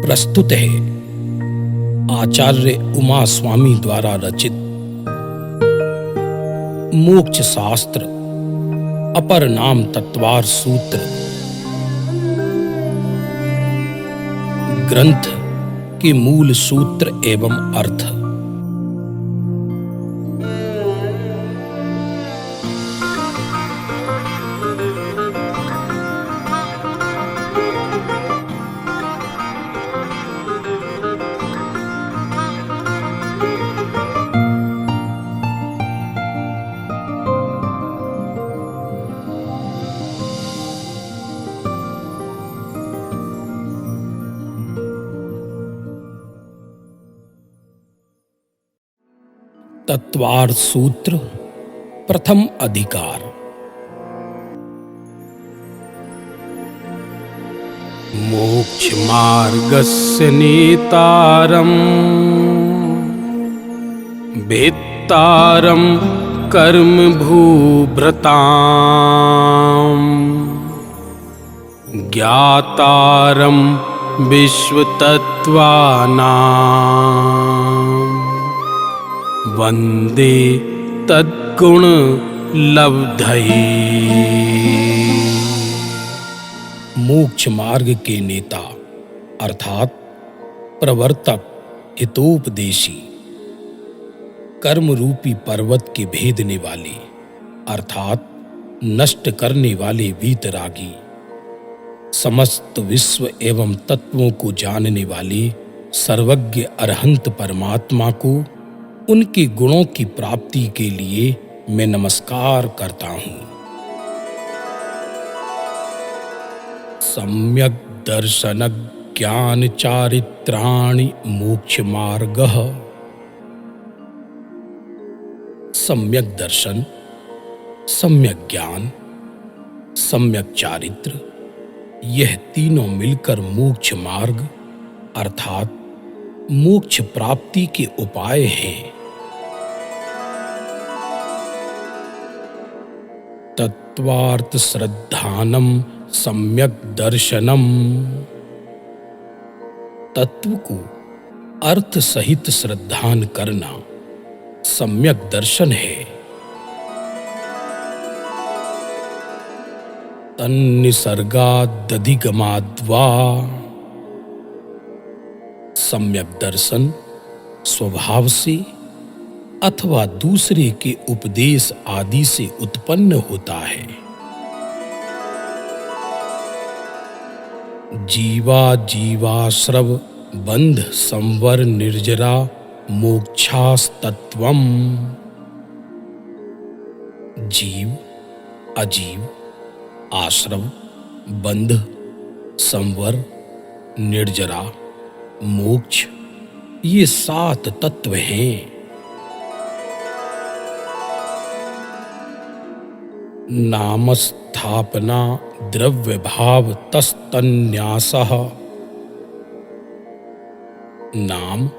प्रस्तुत है आचार्य उमा स्वामी द्वारा रचित मोक्ष शास्त्र अपर नाम तत्वार सूत्र ग्रंथ के मूल सूत्र एवं अर्थ। तत्वार सूत्र प्रथम अधिकार। मोक्ष मार्गस्य नेतारम् वेत्तारं कर्म भूभृताम् ज्ञातारं विश्वतत्त्वानाम् वंदे तद्गुण लब्धये। मोक्ष मार्ग के नेता अर्थात प्रवर्तक, हितोपदेशी, कर्म रूपी पर्वत के भेदने वाले अर्थात नष्ट करने वाले वीतरागी, समस्त विश्व एवं तत्वों को जानने वाले सर्वज्ञ अरहंत परमात्मा को उनके गुणों की प्राप्ति के लिए मैं नमस्कार करता हूं। सम्यक दर्शन ज्ञान चारित्राणि मोक्ष मार्गः। सम्यक दर्शन, सम्यक ज्ञान, सम्यक चारित्र, यह तीनों मिलकर मोक्ष मार्ग अर्थात मोक्ष प्राप्ति के उपाय हैं। तत्वार्थ श्रद्धानम सम्यक दर्शनम। तत्व को अर्थ सहित श्रद्धान करना सम्यक दर्शन है। तन्निसर्गादधिगमाद्वा। सम्यक दर्शन स्वभाव से अथवा दूसरे के उपदेश आदि से उत्पन्न होता है। जीवा जीवाश्रव बंध संवर निर्जरा मोक्षास्तत्वम। जीव, अजीव, आश्रव, बंध, संवर, निर्जरा, मोक्ष, ये 7 तत्व हैं। नामस्थापना द्रव्य भाव तस्तन्यासः। नाम,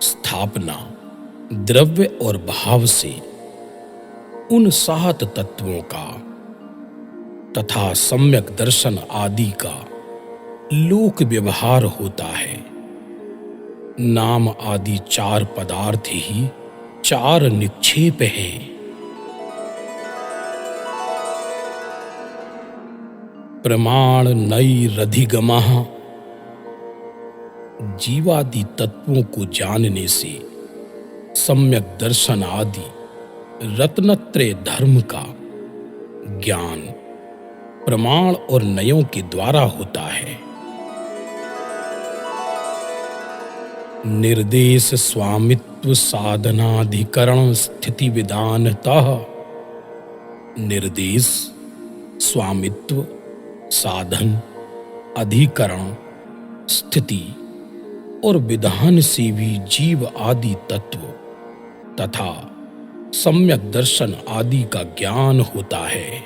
स्थापना, द्रव्य और भाव से उन 7 तत्वों का तथा सम्यक दर्शन आदि का लोक व्यवहार होता है। नाम आदि 4 पदार्थ ही 4 निक्षेप हैं। प्रमाण नैरधिगमः। जीवादि तत्वों को जानने से सम्यक दर्शन आदि रत्नत्रय धर्म का ज्ञान प्रमाण और नयों के द्वारा होता है। निर्देश स्वामित्व साधनाधिकरण स्थिति विधानतः। निर्देश, स्वामित्व, साधन, अधिकरण, स्थिति और विधान से भी जीव आदि तत्व तथा सम्यक दर्शन आदि का ज्ञान होता है।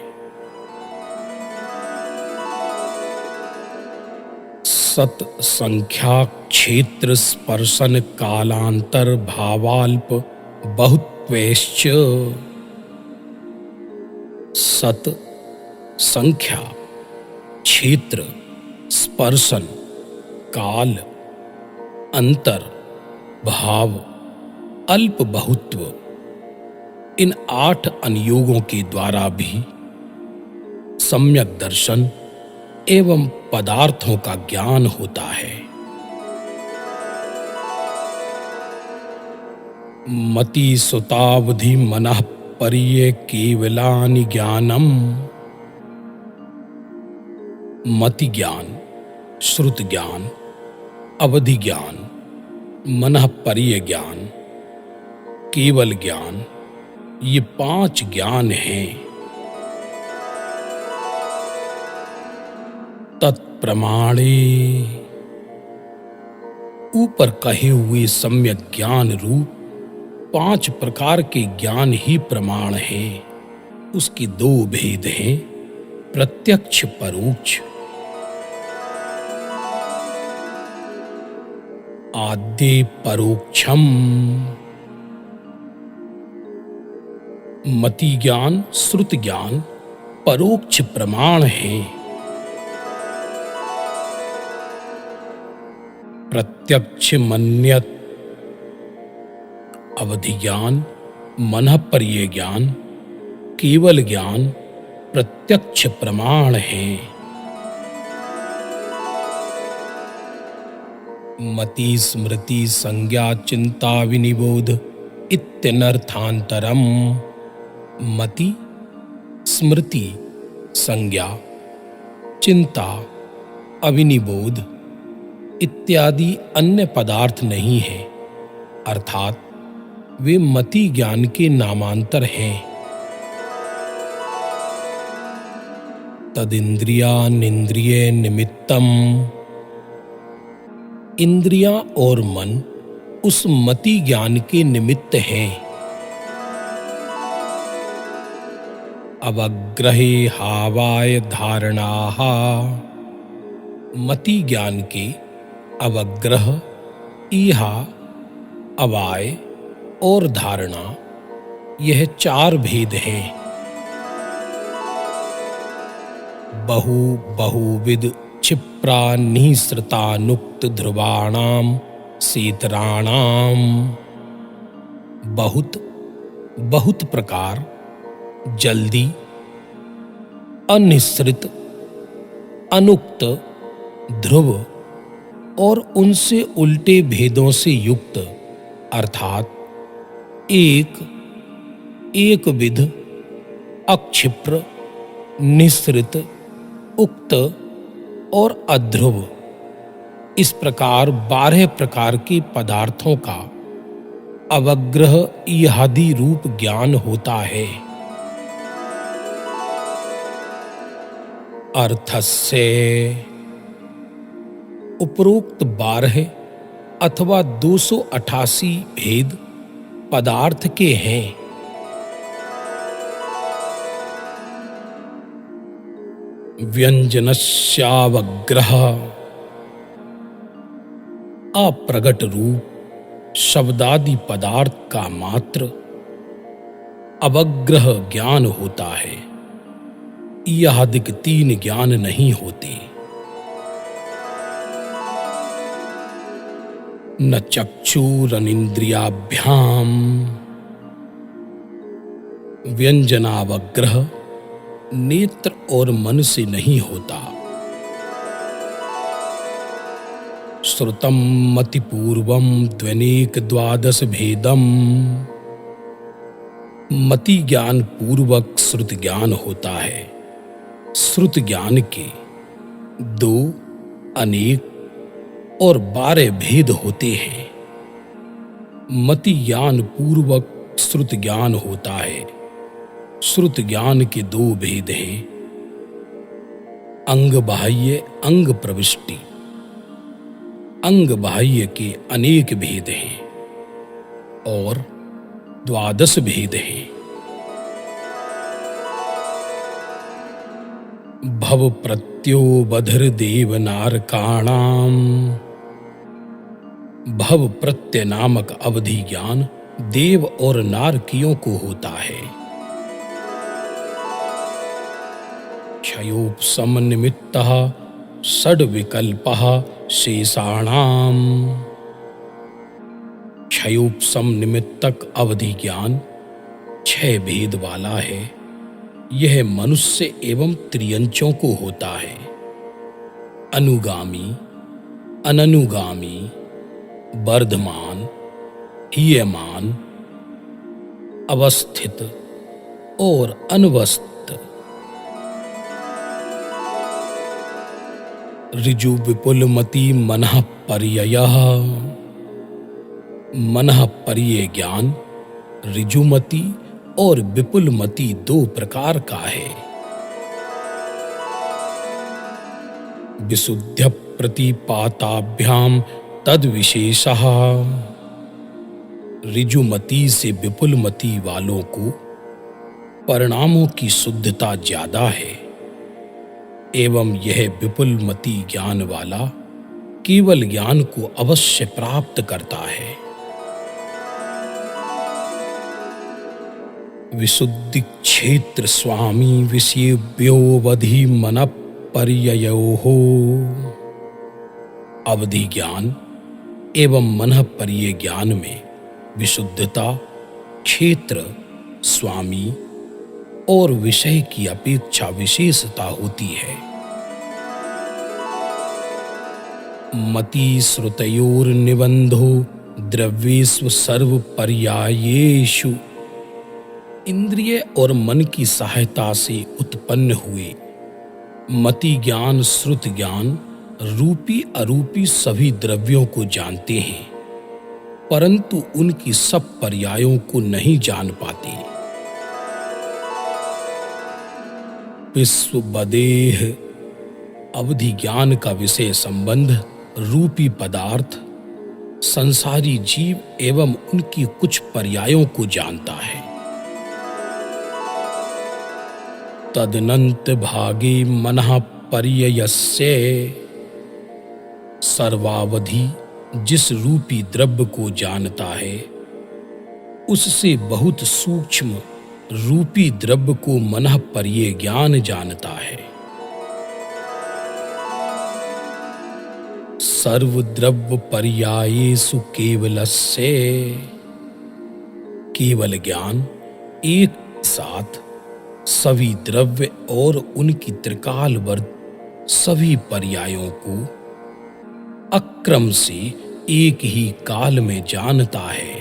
सत संख्या क्षेत्र स्पर्शन कालांतर भावाल्प बहुत्वेश्च। सत संख्या, क्षेत्र, स्पर्शन, काल अंतर, भाव, अल्प बहुत्व, इन 8 अनुयोगों के द्वारा भी सम्यक दर्शन एवं पदार्थों का ज्ञान होता है। मति सुतावधि मनः पर्ये केवलानि ज्ञानम। मति ज्ञान, श्रुत ज्ञान, अवधि ज्ञान, मनः पर्य ज्ञान, केवल ज्ञान, ये 5 ज्ञान हैं। तत्प्रमाणे, ऊपर कहे हुए सम्यक ज्ञान रूप 5 प्रकार के ज्ञान ही प्रमाण हैं। उसके 2 भेद हैं, प्रत्यक्ष परोक्ष। आद्य परोक्षम, मति ज्ञान, श्रुत ज्ञान परोक्ष प्रमाण है। प्रत्यक्ष मन्यत, अवधि ज्ञान, मनः पर्य ज्ञान, केवल ज्ञान प्रत्यक्ष प्रमाण है। मति स्मृति संज्ञा चिंता विनिबोध इत्यनर्थांतरम। मति, स्मृति, संज्ञा, चिंता, अविनिबोध इत्यादि अन्य पदार्थ नहीं है, अर्थात वे मति ज्ञान के नामांतर हैं। तदिंद्रिया निंद्रिय निमित्तम, इंद्रियां और मन उस मति ज्ञान के निमित्त हैं। अवग्रहे हावाय धारणाः, मति ज्ञान के अवग्रह, ईहा, अवाय और धारणा, यह 4 भेद हैं। बहुविध क्षिप्रा निःसृतानुक्त ध्रुवाणाम सीतराणाम। बहुत प्रकार, जल्दी, अनिश्रित, अनुक्त, ध्रुव और उनसे उल्टे भेदों से युक्त, अर्थात एक विध, अक्षिप्र, निःसृत, उक्त और अध्रुव, इस प्रकार 12 प्रकार के पदार्थों का अवग्रह इहादि रूप ज्ञान होता है। अर्थस्य, उपरोक्त 12 अथवा 288 भेद पदार्थ के हैं। व्यंजनस्यावग्रह, अप्रगट रूप शब्दादि पदार्थ का मात्र अवग्रह ज्ञान होता है। यह अधिक 3 ज्ञान नहीं होते। न चक्षुरनिंद्रियाभ्याम, व्यंजनावग्रह नेत्र और मन से नहीं होता। श्रुतम मतिपूर्वम द्वनेक 12 भेदम, मति ज्ञान पूर्वक श्रुत ज्ञान होता है। श्रुत ज्ञान के 2, अनेक और 12 भेद होते हैं। मति ज्ञान पूर्वक श्रुत ज्ञान होता है। श्रुत ज्ञान के 2 भेद हैं, अंग बाह्य, अंग प्रविष्टि। अंग बाह्य के अनेक भेद हैं और 12 भेद हैं। भव प्रत्यो बधिर देव नारकाणाम, भव प्रत्यय नामक अवधि ज्ञान देव और नारकियों को होता है। क्षयोपशम निमित्तः षड् विकल्पः शेषाणाम, क्षयोपशम निमित्तक अवधि ज्ञान 6 भेद वाला है। यह मनुष्य एवं त्रियंचों को होता है। अनुगामी, अननुगामी, वर्धमान, हीयमान, अवस्थित और अनवस्थित। ऋजु विपुलमति मनः पर्ययः। मनः पर्यय ज्ञान ऋजुमति और विपुलमति 2 प्रकार का है। विशुद्ध प्रतिपाताभ्याम तद विशेषः। ऋजुमति से विपुलमति वालों को परिणामों की शुद्धता ज्यादा है, एवं यह विपुलमति ज्ञान वाला केवल ज्ञान को अवश्य प्राप्त करता है। विशुद्धि क्षेत्र स्वामी विषयेभ्योऽवधि मनः पर्ययोः। अवधि ज्ञान एवं मनः पर्यय ज्ञान में विशुद्धता, क्षेत्र, स्वामी और विषय की अपेक्षा विशेषता होती है। मति श्रुतयोर्निबंधो द्रव्येषु सर्व पर्यायेषु। इंद्रिय और मन की सहायता से उत्पन्न हुए मति ज्ञान, श्रुत ज्ञान रूपी अरूपी सभी द्रव्यों को जानते हैं, परंतु उनकी सब पर्यायों को नहीं जान पाते। विश्व बदेह अवधि ज्ञान का विषय संबंध रूपी पदार्थ, संसारी जीव एवं उनकी कुछ पर्यायों को जानता है। तदनंत भागे मनः पर्ययस्य। सर्वावधि जिस रूपी द्रव्य को जानता है, उससे बहुत सूक्ष्म रूपी द्रव्य को मनः पर्यय ज्ञान जानता है। सर्वद्रव्य पर्यायेषु केवलस्य। केवल ज्ञान एक साथ सभी द्रव्य और उनकी त्रिकालवर्त सभी पर्यायों को अक्रम से एक ही काल में जानता है।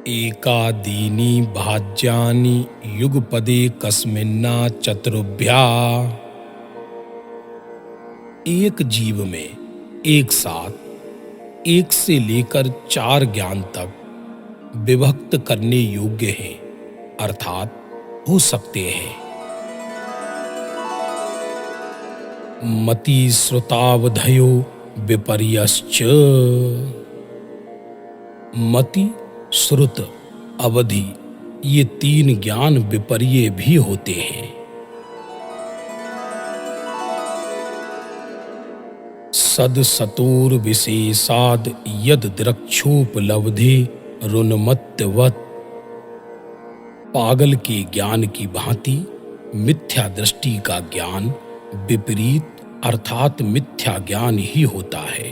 एकादीनि भाज्यानि युगपदे कस्मिन्ना चतुर्भ्या। एक जीव में एक साथ 1 से लेकर 4 ज्ञान तक विभक्त करने योग्य हैं, अर्थात हो सकते हैं। मति श्रुतावधयो विपर्यश्च। मति, श्रुत, अवधि ये 3 ज्ञान विपर्य भी होते हैं। सदसतोर विशेषाद यद द्रक्षोपलब्धे रुन्मत्तवत्। पागल के ज्ञान की भांति मिथ्या दृष्टि का ज्ञान विपरीत अर्थात मिथ्या ज्ञान ही होता है,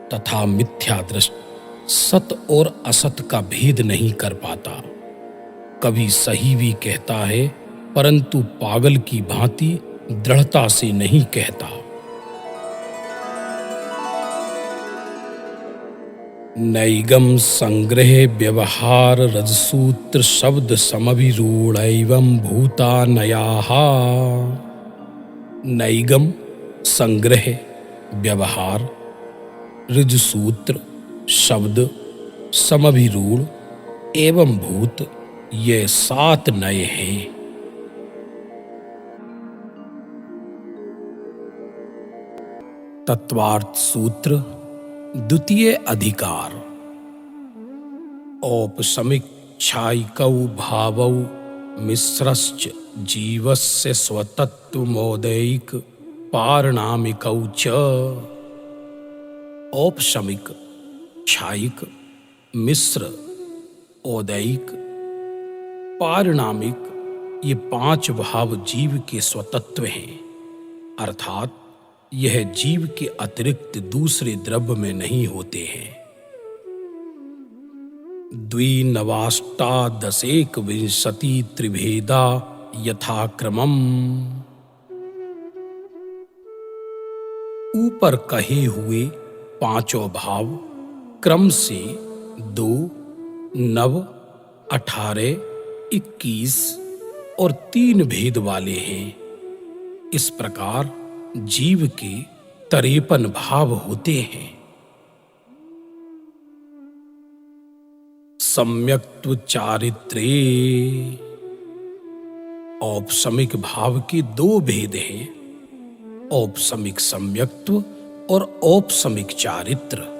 तथा मिथ्या दृष्टि सत और असत का भेद नहीं कर पाता। कभी सही भी कहता है, परंतु पागल की भांति दृढ़ता से नहीं कहता। नैगम संग्रह व्यवहार रजसूत्र शब्द समभिरूढ़ एवं भूतानयाः। नैगम संग्रह, व्यवहार, ऋजसूत्र, शब्द, समभिरूढ़ एवं भूत ये 7 नए हैं। तत्वार्थ सूत्र द्वितीय अधिकार। औपसमीक्षायिकौ भावौ मिश्रश्च जीवस्य स्वतत्वमोदैक पारणामिकौ च। औपशमिक, क्षायिक, मिश्र, औदैक, पारिणामिक ये 5 भाव जीव के स्वतत्व हैं, अर्थात यह जीव के अतिरिक्त दूसरे द्रव्य में नहीं होते हैं। द्विनवाष्टादशेक विंशति त्रिभेदा यथाक्रमम्। ऊपर कहे हुए पांचों भाव क्रम से 2, 9, 18, 21 और 3 भेद वाले हैं। इस प्रकार जीव के 53 भाव होते हैं। सम्यक्त्व चारित्रे औपसमिक भाव के 2 भेद हैं, औपसमिक सम्यक्त्व और औपसमिक चारित्र।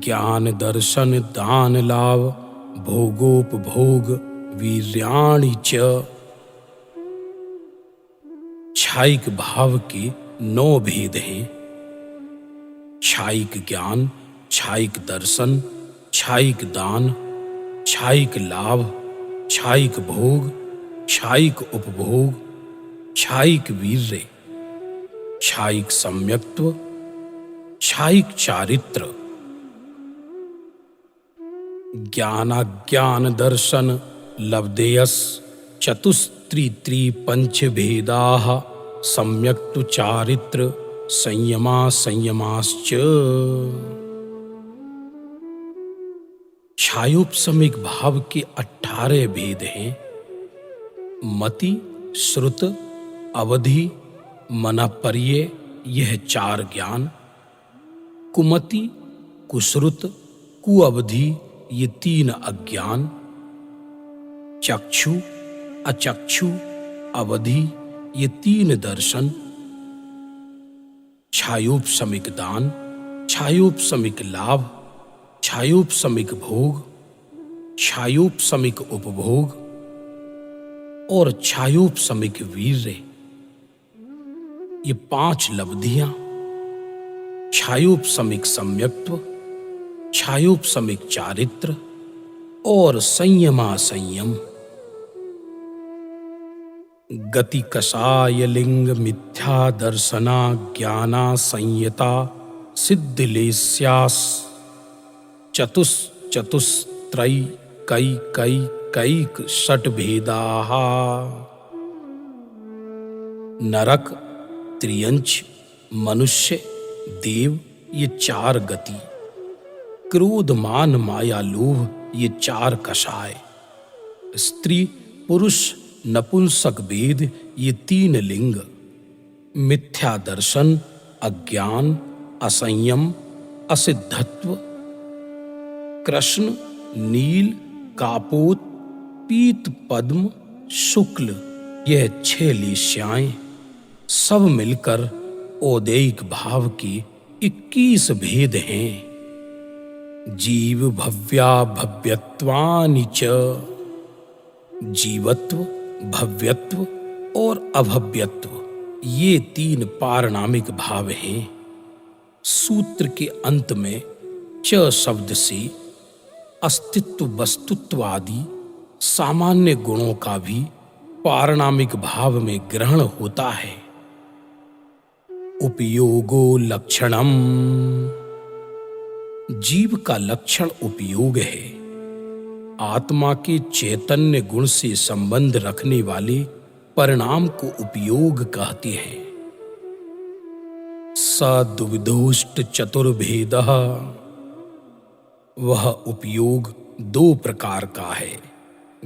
ज्ञान दर्शन दान लाभ भोगोपभोग वीर्याणि च। क्षायिक भाव के 9 भेद हैं। क्षायिक ज्ञान, क्षायिक दर्शन, क्षायिक दान, क्षायिक लाभ, क्षायिक भोग, क्षायिक उपभोग, क्षायिक वीर्य, क्षायिक सम्यक्त्व, क्षायिक चारित्र। ज्ञानाज्ञान दर्शन लब्धेयस चतुस्त्रि पंचभेदाः सम्यक्त्व चारित्र संयमा संयमाश्च। क्षायोपसमिक भाव के 18 भेद हैं। मति, श्रुत, अवधि, मनःपर्य, यह 4 ज्ञान। कुमति, कुश्रुत, कुअवधि, ये 3 अज्ञान। चक्षु, अचक्षु, अवधि, ये 3 दर्शन। क्षायोपसमिक दान, क्षायोपसमिक लाभ, क्षायोपसमिक भोग, क्षायोपसमिक उपभोग और क्षायोपसमिक वीर्य, ये 5 लब्धियां। क्षायोपसमिक सम्यक्त्व, क्षायोपसमिक चारित्र और संयमा संयम। गति कषाय लिंग मिथ्या दर्शना ज्ञाना संयता सिद्धिलेस्यास चतुस्त्रय कैक षट भेदाः। नरक, त्रियंच, मनुष्य, देव, ये 4 गति। क्रोध, मान, माया, लोभ, ये 4 कषाय। स्त्री, पुरुष, नपुंसक भेद, ये 3 लिंग। मिथ्या दर्शन, अज्ञान, असंयम, असिद्धत्व। कृष्ण, नील, कापोत, पीत, पद्म, शुक्ल, यह 6 लेश्याएं सब मिलकर औदैहिक भाव के 21 भेद हैं। जीव भव्या भव्यत्वानि च। जीवत्व, भव्यत्व और अभव्यत्व, ये 3 पारणामिक भाव हैं। सूत्र के अंत में च शब्द से अस्तित्व, वस्तुत्व आदि सामान्य गुणों का भी पारणामिक भाव में ग्रहण होता है। उपयोगो लक्षणम। जीव का लक्षण उपयोग है। आत्मा के चैतन्य गुण से संबंध रखने वाले परिणाम को उपयोग कहते हैं। सद्विदोष्ट चतुर्भेदः। वह उपयोग 2 प्रकार का है,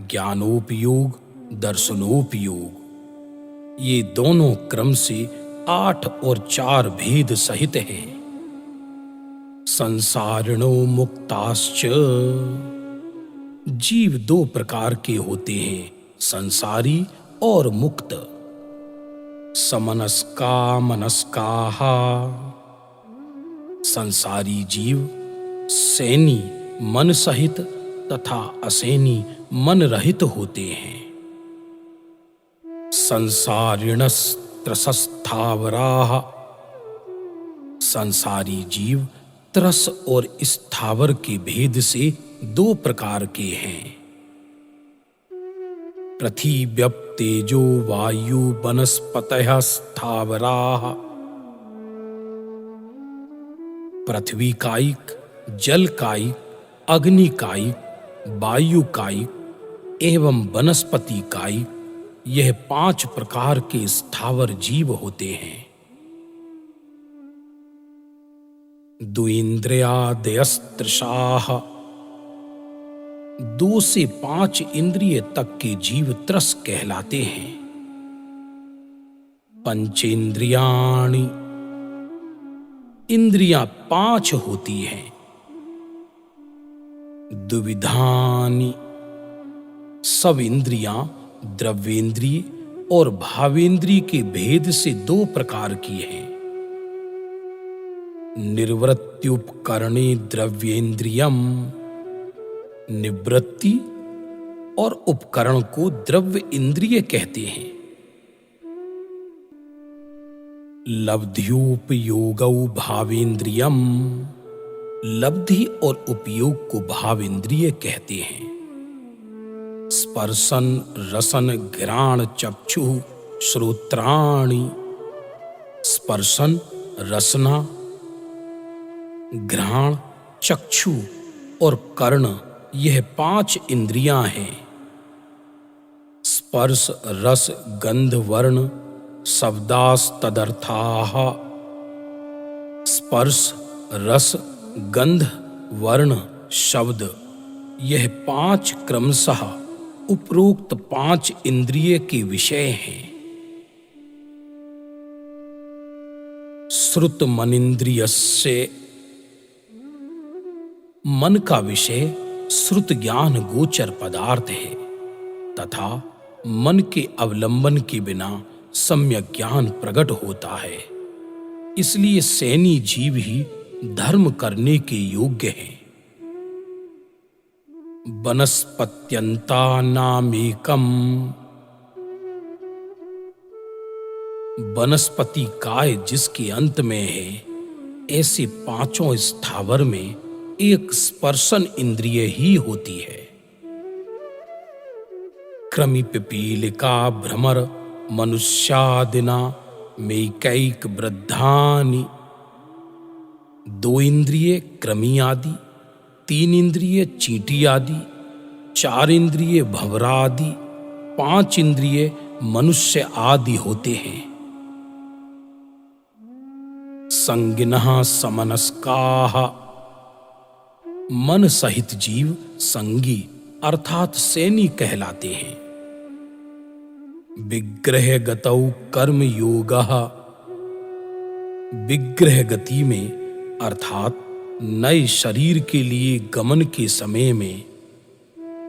ज्ञानोपयोग, दर्शनोपयोग। ये दोनों क्रम से 8 और 4 भेद सहित हैं। संसारिणो मुक्ताश्च। जीव 2 प्रकार के होते हैं, संसारी और मुक्त। समनस्का मनस्काः। संसारी जीव सैनी मन सहित तथा असैनी मन रहित होते हैं। संसारिणस्त्रसस्थावराः। संसारी जीव त्रस और स्थावर के भेद से 2 प्रकार के हैं। पृथिव्यप् तेजो वायु वनस्पतयः स्थावराः। पृथ्वी कायिक, जल कायिक, अग्नि कायिक, वायु कायिक एवं वनस्पति कायिक, यह 5 प्रकार के स्थावर जीव होते हैं। द्विन्द्रियादयस्तृषाः, 2 से 5 इंद्रिय तक के जीव त्रस कहलाते हैं। पंचेन्द्रियाणि, इंद्रियां 5 होती हैं। द्विविधानि, सब इंद्रियां द्रव्येंद्रिय और भावेंद्रिय के भेद से 2 प्रकार की हैं। निर्वृत्त्युपकरणे द्रव्येंद्रियम, निवृत्ति और उपकरण को द्रव्य इंद्रिय कहते हैं। लब्ध्युपयोगौ भावेंद्रियम, लब्धि और उपयोग को भावेंद्रिय कहते हैं। स्पर्शन रसन घ्राण चक्षु श्रोत्राणि, स्पर्शन रसना घ्राण चक्षु और कर्ण, यह 5 इंद्रियां हैं। स्पर्श रस गंध वर्ण शब्दास्तदर्थाः, स्पर्श रस गंध वर्ण शब्द, यह 5 क्रमशः उपरोक्त 5 इंद्रिय के विषय हैं। श्रुत मनिन्द्रियस्य, मन का विषय श्रुत ज्ञान गोचर पदार्थ है तथा मन के अवलंबन के बिना सम्यक ज्ञान प्रकट होता है। इसलिए सैनी जीव ही धर्म करने के योग्य हैं। वनस्पत्यंता नामेकम, वनस्पति काय जिसके अंत में है, ऐसे 5 स्थावर में एक स्पर्शन इंद्रिय ही होती है। क्रमि पिपीलिका भ्रमर मनुष्यादिना मैकैक वृद्धानि, 2 इंद्रिय क्रमि आदि, 3 इंद्रिय चींटी आदि, 4 इंद्रिय भंवरादि, 5 इंद्रिय मनुष्य आदि होते हैं। संगिनः समनस्काः, मन सहित जीव संगी अर्थात सैनी कहलाते हैं। विग्रह गतौ कर्म योगः, विग्रह गति में अर्थात नए शरीर के लिए गमन के समय में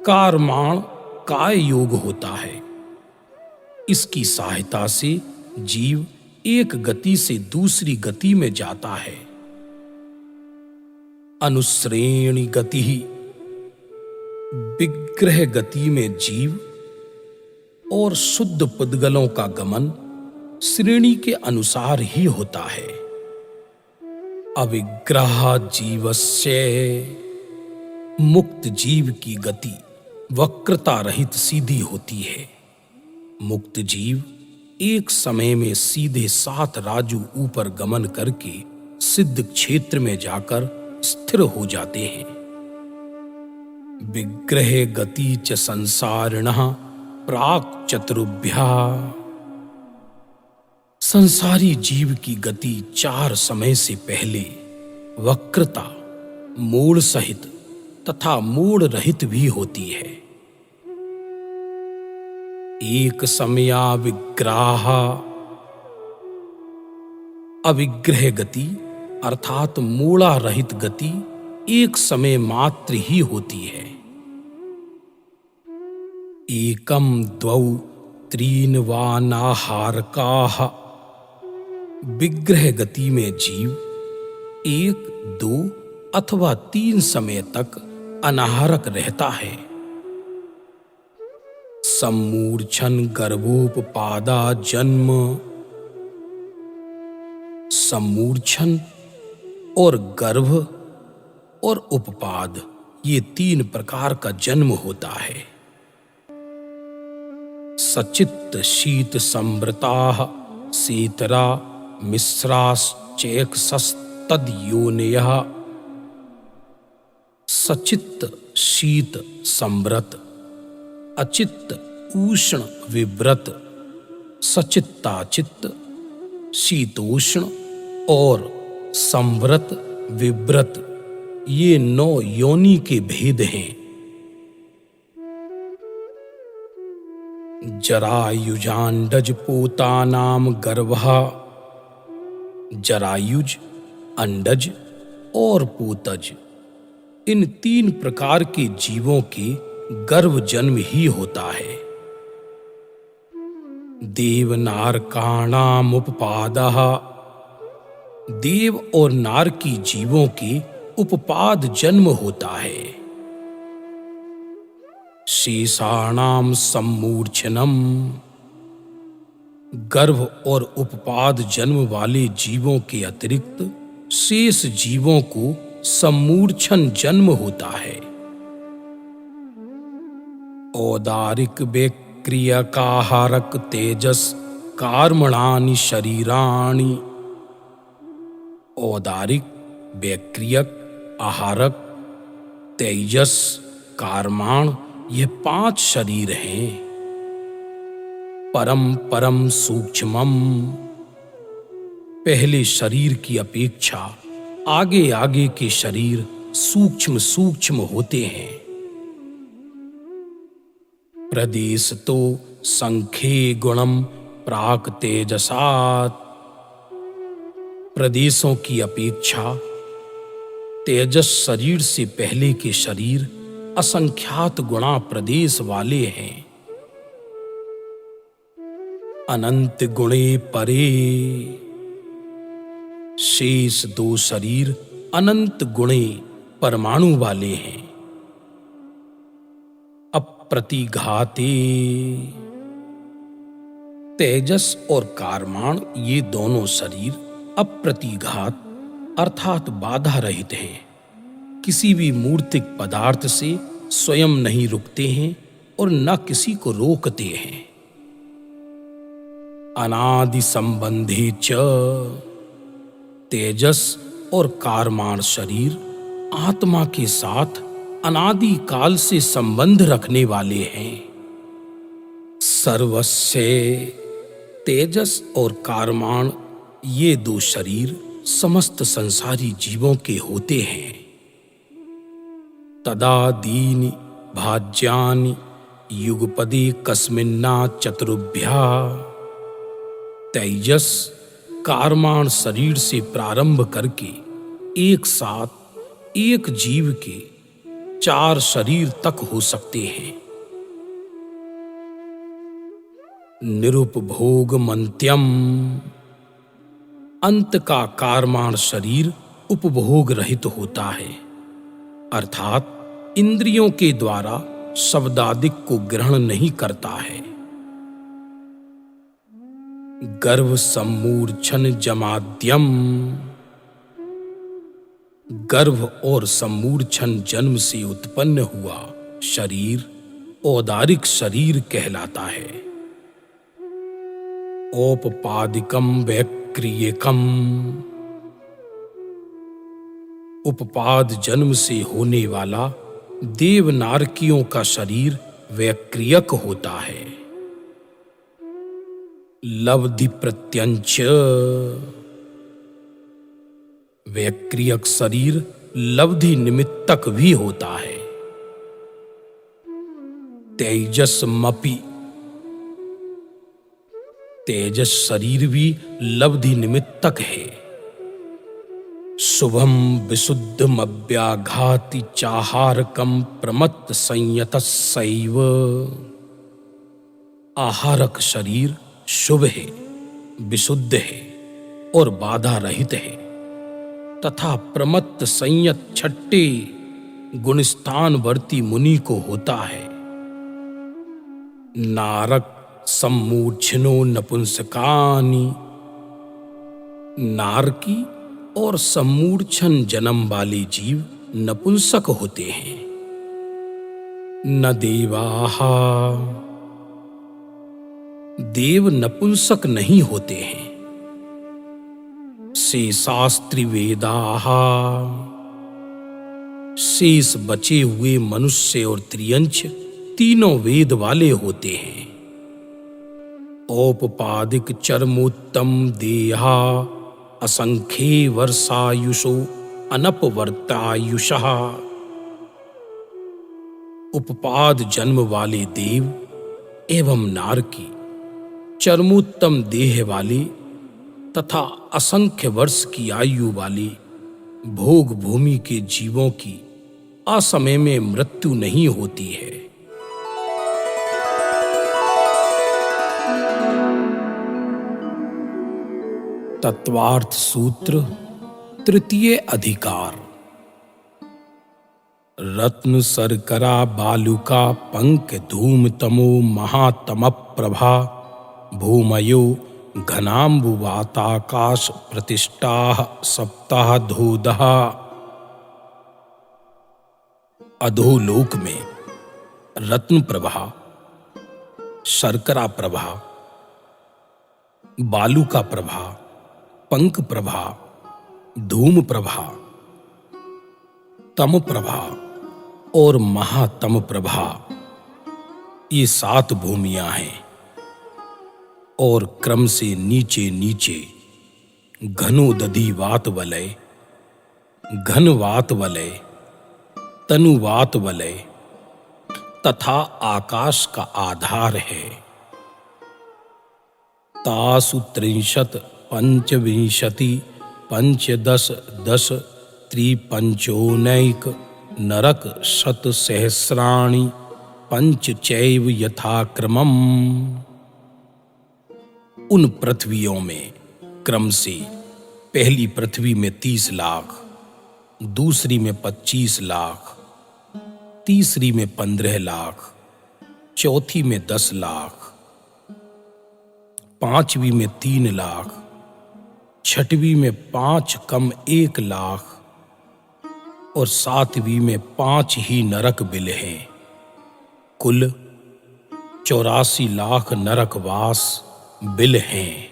कर्माण काय योग होता है। इसकी सहायता से जीव एक गति से दूसरी गति में जाता है। अनुश्रेणी गति, विग्रह गति में जीव और शुद्ध पुद्गलों का गमन श्रेणी के अनुसार ही होता है। अविग्रह जीवस्य, मुक्त जीव की गति वक्रता रहित सीधी होती है। मुक्त जीव एक समय में सीधे 7 राजू ऊपर गमन करके सिद्ध क्षेत्र में जाकर स्थिर हो जाते हैं। विग्रह गति च संसारिणः प्राक् चतुर्भ्यः, संसारी जीव की गति 4 समय से पहले वक्रता, मोड़ सहित तथा मोड़ रहित भी होती है। एक समया विग्रह, अविग्रह गति अर्थात मूला रहित गति एक समय मात्र ही होती है। एकम द्वौ त्रीन वा नाहारकाः, विग्रह गति में जीव 1, 2 अथवा 3 समय तक अनाहारक रहता है। सम्मूर्छन गर्भोपपादा जन्म, सम्मूर्छन और गर्भ और उपपाद ये 3 प्रकार का जन्म होता है। सचित्त शीत संवृताः सीतरा मिश्राश्चेकसस्तद्योनयः। सचित्त शीत संवृत, अचित्त उष्ण विव्रत, सचित्ताचित्त शीतोष्ण और संवृत विव्रत, ये 9 योनि के भेद हैं। जरायुजांडज पोतानाम गर्भः। जरायुज, अंडज और पोतज, इन 3 प्रकार के जीवों के गर्भ जन्म ही होता है। देव नारकाणाम उपपादः। देव और नारकी जीवों के उपपाद जन्म होता है। शेषाणाम सम्मूर्छनम। गर्भ और उपपाद जन्म वाले जीवों के अतिरिक्त शेष जीवों को सम्मूर्छन जन्म होता है। औदारिक क्रियकाहारक तेजस कार्मणानि शरीराणि। औदारिक, वैक्रियक, आहारक, तेजस, कार्माण, ये 5 शरीर हैं। परम परम सूक्ष्मम। पहले शरीर की अपेक्षा आगे आगे के शरीर सूक्ष्म सूक्ष्म होते हैं। प्रदेश तो संख्ये गुणम प्राक तेजसात्। प्रदेशों की अपेक्षा तेजस शरीर से पहले के शरीर असंख्यात गुणा प्रदेश वाले हैं। अनंत गुणे परे। शेष 2 शरीर अनंत गुणे परमाणु वाले हैं। अप्रतिघाते। तेजस और कार्माण, ये दोनों शरीर अप्रतिघात अर्थात बाधा रहित हैं। किसी भी मूर्तिक पदार्थ से स्वयं नहीं रुकते हैं और न किसी को रोकते हैं। अनादि संबंधी च। तेजस और कार्माण शरीर आत्मा के साथ अनादि काल से संबंध रखने वाले हैं। सर्वस्य। तेजस और कार्माण, ये 2 शरीर समस्त संसारी जीवों के होते हैं। तदा दीनि भाज्यानि युगपदे कस्मिन्ना चतुर्भ्या। तेजस कार्माण शरीर से प्रारंभ करके एक साथ एक जीव के 4 शरीर तक हो सकते हैं। निरुपभोग मंत्यम। अंत का कार्माण शरीर उपभोग रहित होता है, अर्थात इंद्रियों के द्वारा शब्दादिक को ग्रहण नहीं करता है। गर्भ सम्मूर्छन जमाद्यम। गर्भ और सम्मूर्छन जन्म से उत्पन्न हुआ शरीर औदारिक शरीर कहलाता है। औपपादिकम वैक्रियकम। उपपाद जन्म से होने वाला देवनारकियों का शरीर वैक्रियक होता है। लब्धि प्रत्यंच। वैक्रियक शरीर लब्धि निमित्तक भी होता है। तेजसमपि। तेजस शरीर भी लब्धि निमित्तक है। शुभम विशुद्धमव्याघाति चाहारकम प्रमत्त संयतस्सैव। आहारक शरीर शुभ है, विशुद्ध है और बाधा रहित है तथा प्रमत्त संयत छठे गुणस्थानवर्ती मुनि को होता है। नारक सम्मूर्छनो नपुंसकानि। नारकी और सम्मूर्छन जन्म वाले जीव नपुंसक होते हैं। न देवाः। देव नपुंसक नहीं होते हैं। शेषास्त्रि वेदाः, शेष बचे हुए मनुष्य और त्रियंच तीनों वेद वाले होते हैं। औपपादिक चरमोत्तम देहा असंख्ये वर्षायुषो अनपवर्तायुषः। उपपाद जन्म वाले देव एवं नारकी, चरमोत्तम देह वाले तथा असंख्य वर्ष की आयु वाले भोग भूमि के जीवों की असमय में मृत्यु नहीं होती है। तत्वार्थ सूत्र तृतीय अधिकार। रत्न सरकरा बालुका पंक धूम तमो महातम प्रभा भूमयो घनाम्बुवाताकाश प्रतिष्ठाः सप्ताह धोदः। अधोलोक में रत्न प्रभा, शर्करा प्रभा, बालुका प्रभा, पंक प्रभा, धूम प्रभा, तम प्रभा और महातम प्रभा, ये 7 भूमियां हैं। और क्रम से नीचे नीचे घनोदधि वात वलय, घनवात वलय, तनुवात वलय तथा आकाश का आधार है। तासु 30 पंचविंशति पंचदश दश त्रिपंचोनैक नरक शत सहस्राणि पंच चैव यथाक्रमम्। उन पृथ्वियों में क्रम से पहली पृथ्वी में 30 लाख, दूसरी में 25 लाख, तीसरी में 15 लाख, चौथी में 10 लाख, पांचवी में 3 लाख, छठवीं में 5 कम 1 लाख और 7वीं में 5 ही नरक बिल हैं। कुल 84 लाख नरकवास बिल हैं।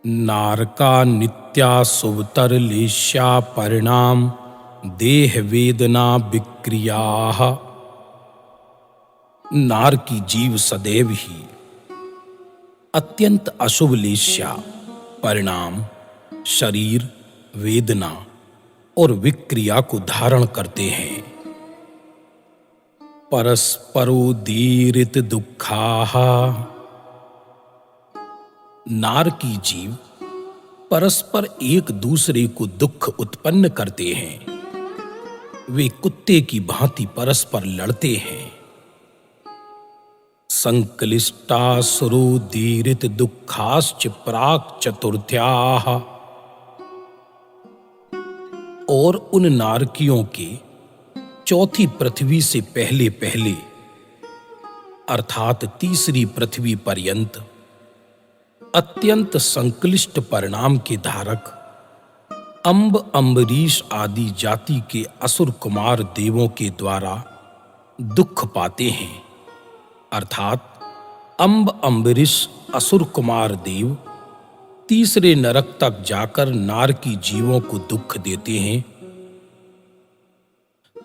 नारका नित्या सुवतर लेश्या परिणाम देह वेदना विक्रियाः। नार की जीव सदैव ही अत्यंत अशुभ लेश्या, परिणाम, शरीर, वेदना और विक्रिया को धारण करते हैं। परस्परोदीरित दुःखाः। नार की जीव परस्पर एक दूसरे को दुख उत्पन्न करते हैं। वे कुत्ते की भांति परस्पर लड़ते हैं। संक्लिष्टासुरोदीरित दुःखाश्च प्राक् चतुर्थ्याः। और उन नारकियों के चौथी पृथ्वी से पहले पहले अर्थात तीसरी पृथ्वी पर्यंत अत्यंत संक्लिष्ट परिणाम के धारक अंब अम्बरीश आदि जाति के असुर कुमार देवों के द्वारा दुख पाते हैं। अर्थात अंब अम्बरीश असुर कुमार देव तीसरे नरक तक जाकर नार की जीवों को दुख देते हैं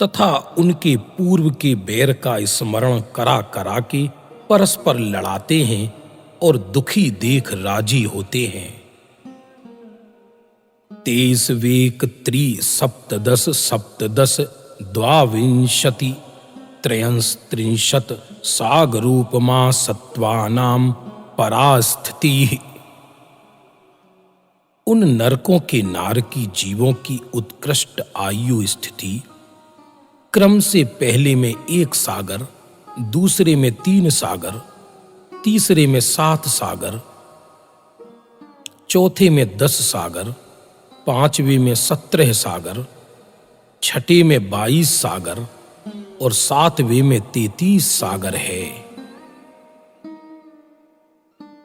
तथा उनके पूर्व के बैर का स्मरण करा करा के परस्पर लड़ाते हैं और दुखी देख राजी होते हैं। 23 वेक त्रि सप्तदश सप्तदश द्वाविंशति त्रयस्त्रिंशत् सागरूपमा सत्वानां परास्थिति। उन नरकों के नार की जीवों की उत्कृष्ट आयु स्थिति क्रम से पहले में 1 सागर, दूसरे में 3 सागर, तीसरे में 7 सागर, चौथे में 10 सागर, पांचवें में 17 सागर, छठे में 22 सागर और 7वें में 33 सागर है।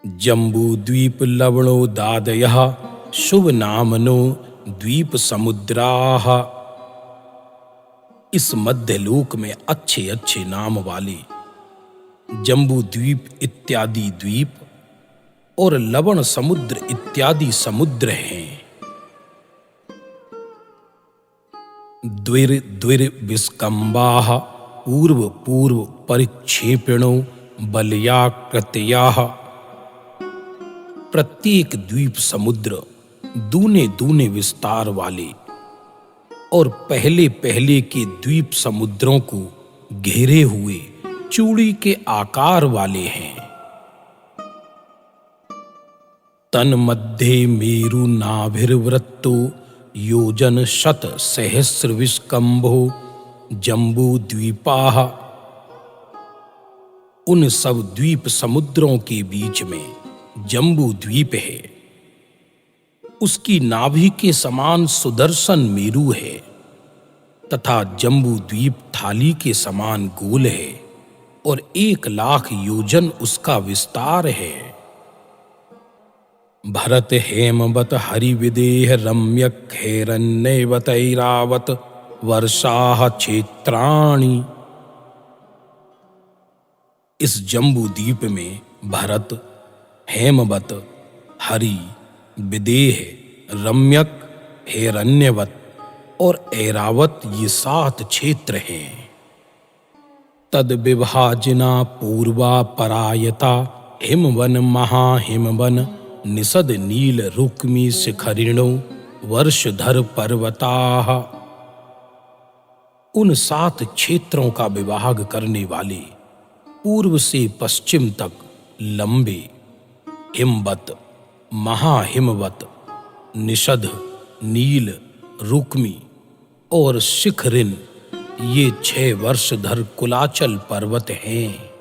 जम्बू द्वीप लवणोदादयः शुभ नामनो द्वीप समुद्राः। इस मध्यलोक में अच्छे अच्छे नाम वाले जम्बू द्वीप इत्यादि द्वीप और लवण समुद्र इत्यादि समुद्र हैं। द्विर द्विर विस्कम्बाः पूर्व पूर्व परिक्षेपिणो बलयाकृतयाः। प्रत्येक द्वीप समुद्र दूने दूने विस्तार वाले और पहले पहले के द्वीप समुद्रों को घेरे हुए चूड़ी के आकार वाले हैं। तन्मध्ये मेरु नाभिर्वृत्तो योजन शत सहस्र विस्कम्भो जम्बू द्वीपाः। उन सब द्वीप समुद्रों के बीच में जम्बू द्वीप है। उसकी नाभि के समान सुदर्शन मेरु है तथा जम्बू द्वीप थाली के समान गोल है और 1,00,000 योजन उसका विस्तार है। भरत हेमवत हरिविदेह रम्यक हैरण्यवत ऐरावत वर्षाः क्षेत्राणि। इस जम्बू द्वीप में भरत, हेमवत, हरि, विदेह, रम्यक, हिरण्यवत और ऐरावत ये 7 क्षेत्र हैं। तद विभाजना पूर्वा परायता हिमवन महाहिमवन निषद नील रुक्मी शिखरिणो वर्षधर पर्वताः। उन 7 क्षेत्रों का विभाग करने वाले पूर्व से पश्चिम तक लंबे हिमवत, महाहिमवत, निषद, नील, रुक्मी और शिखरिन ये 6 वर्षधर कुलाचल पर्वत हैं।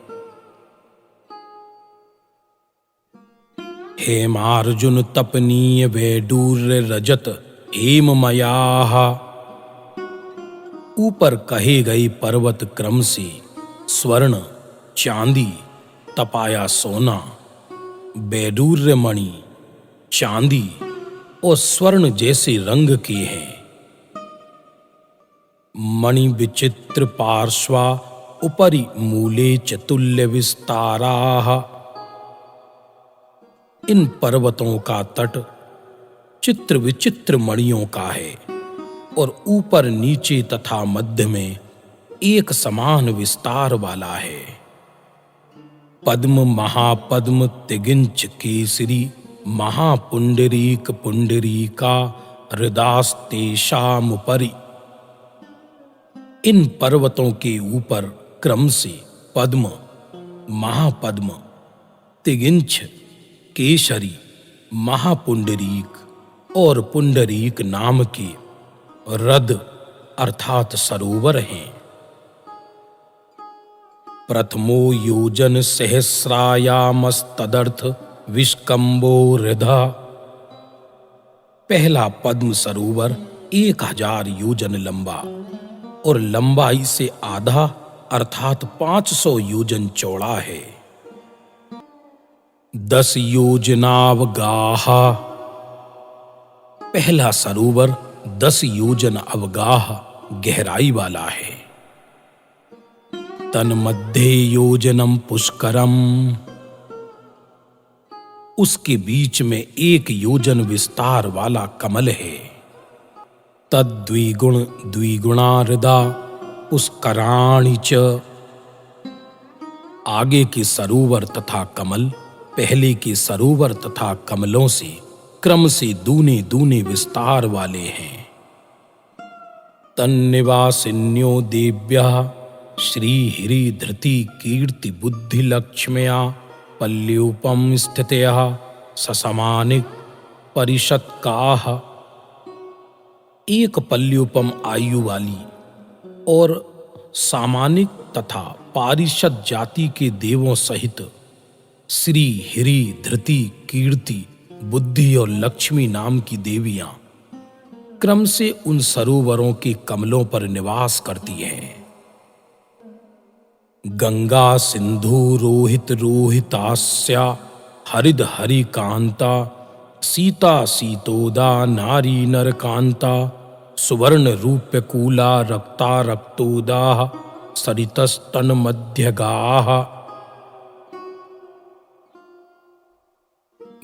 हेमार्जुन तपनीय वैडूर्य रजत हेममयाः। ऊपर कहे गए पर्वत क्रम से स्वर्ण, चांदी, तपाया सोना, वैडूर्य मणि, चांदी और स्वर्ण जैसे रंग के हैं। मणि विचित्र पार्श्वा उपरि मूले चतुल्य विस्ताराः। इन पर्वतों का तट चित्र विचित्र मणियों का है और ऊपर नीचे तथा मध्य में एक समान विस्तार वाला है। पद्म महापद्म तिगिंच केसरी महापुंडरीक पुंडरीका हृदास्तेषामुपरि। इन पर्वतों के ऊपर क्रम से पद्म, महापद्म, तिगिंच, केसरी, महापुंडरीक और पुंडरीक नाम के रद अर्थात सरोवर हैं। प्रथमो योजन सहस्रायामस्तदर्थ विस्कम्भो हृदा। पहला पद्म सरोवर 1000 योजन लंबा और लंबाई से आधा अर्थात 500 योजन चौड़ा है। 10 योजनावगाह। पहला सरोवर 10 योजन अवगाह गहराई वाला है। तन्मध्ये योजनम पुष्करम। उसके बीच में 1 योजन विस्तार वाला कमल है। तद्विगुण द्विगुणा हृदा पुष्कराणि च। आगे के सरोवर तथा कमल पहले के सरोवर तथा कमलों से क्रम से दूने दूने विस्तार वाले हैं। तन्निवासिन्यो देव्यः श्रीहरि धृति कीर्ति बुद्धि लक्ष्म्या पल्ल्यूपम स्थितयः ससमानिक परिषत्काः। एक पल्ल्यूपम आयु वाली और सामानिक तथा पारिषद जाति के देवों सहित श्री हरि धृति कीर्ति बुद्धि और लक्ष्मी नाम की देवियां क्रम से उन सरोवरों के कमलों पर निवास करती हैं। गंगा सिंधु रोहित रोहितास्या हरिद हरिकांता सीता सीतोदा नारी नरकांता सुवर्ण रूप्यकूला रक्ता रक्तोदा सरितस्तन मध्यगाः।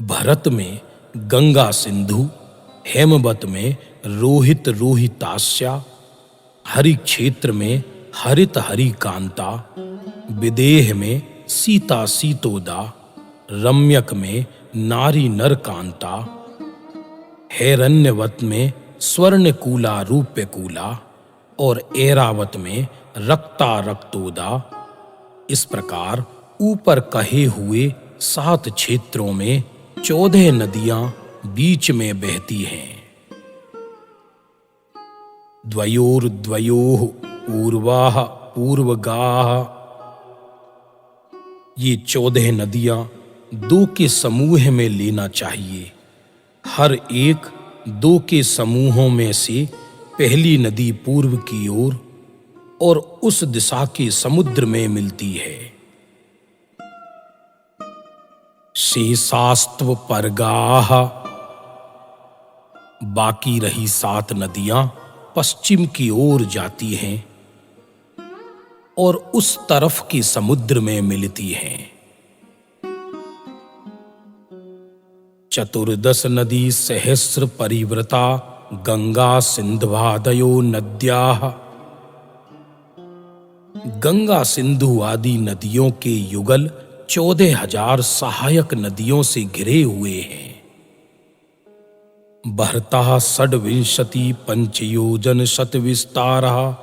भरत में गंगा सिंधु, हेमवत में रोहित रोहितास्या, हरि क्षेत्र में हरित हरि कांता, विदेह में सीता सीतोदा, रम्यक में नारी नर कांता, हैरण्यवत में स्वर्णकूला रूप्यकूला और ऐरावत में रक्ता रक्तोदा। इस प्रकार ऊपर कहे हुए 7 क्षेत्रों में 14 नदियां बीच में बहती हैं। द्वयोर्द्वयोः पूर्वाः पूर्वगाः। ये 14 नदियां 2 के समूह में लेना चाहिए। हर एक 2 के समूहों में से पहली नदी पूर्व की ओर और उस दिशा के समुद्र में मिलती है। शेषास्त्व परगाः। बाकी रही 7 नदियां पश्चिम की ओर जाती हैं और उस तरफ के समुद्र में मिलती हैं। 14 नदी सहस्र परिवृता गंगा सिंधवादयो नद्याः। गंगा सिंधु आदि नदियों के युगल 14,000 सहायक नदियों से घिरे हुए हैं। बहता षड्विंशति पंचयोजन शतविस्तारः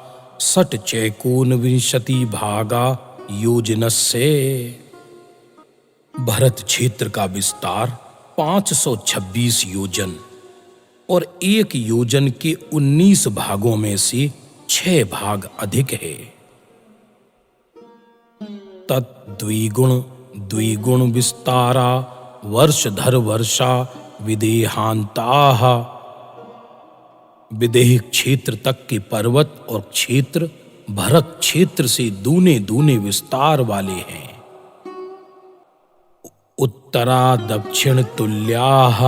षट् चैकोनविंशति भागा योजनस्य। भरत क्षेत्र का विस्तार 526 योजन और 1 योजन के 19 भागों में से 6 भाग अधिक है। तद्द्विगुण द्विगुण विस्तारा वर्षधर वर्षा विदेहांताः। विदेह क्षेत्र तक के पर्वत और क्षेत्र भरत क्षेत्र से दूने दूने विस्तार वाले हैं। उत्तरा दक्षिण तुल्याः।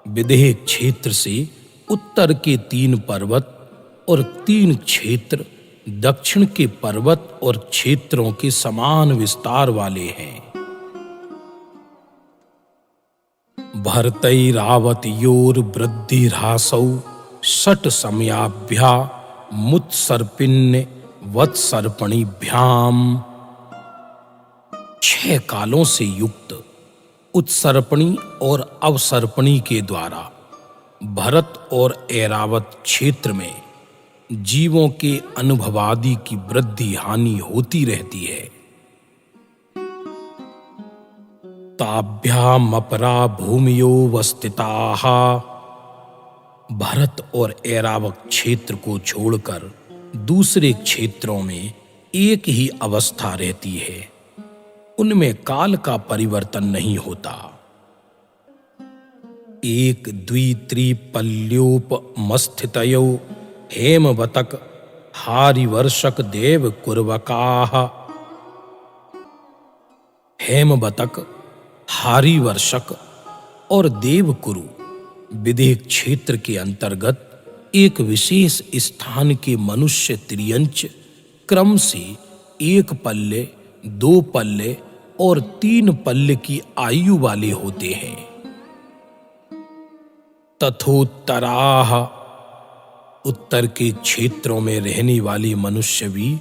विदेह क्षेत्र से उत्तर के 3 पर्वत और 3 क्षेत्र दक्षिण के पर्वत और क्षेत्रों के समान विस्तार वाले हैं। भरतैरावतयोर वृद्धिरासौ षट् समयाभ्या मुत्सर्पिण्य वत्सर्पणीभ्याम। 6 कालों से युक्त उत्सर्पणी और अवसर्पणी के द्वारा भरत और ऐरावत क्षेत्र में जीवों के अनुभवादि की वृद्धि हानि होती रहती है। ताभ्यामपरा भूमियो वस्थिताः। भरत और ऐरावत क्षेत्र को छोड़कर दूसरे क्षेत्रों में एक ही अवस्था रहती है। उनमें काल का परिवर्तन नहीं होता। एक द्वित्रिपल्योपमस्थितयो हेमवतक हारिवर्षक देव कुर्वकाः। हेमवतक, हारिवर्षक और देवकुरु विदेह क्षेत्र के अंतर्गत एक विशेष स्थान के मनुष्य त्रियंच क्रम से 1 पल्ले, 2 पल्ले और 3 पल्ले की आयु वाले होते हैं। तथोत्तराः। उत्तर के क्षेत्रों में रहने वाले मनुष्य भी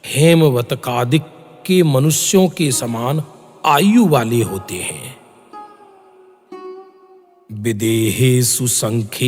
हेमवतकादिक के मनुष्यों के समान आयु वाले होते हैं। विदेहेषु संख्ये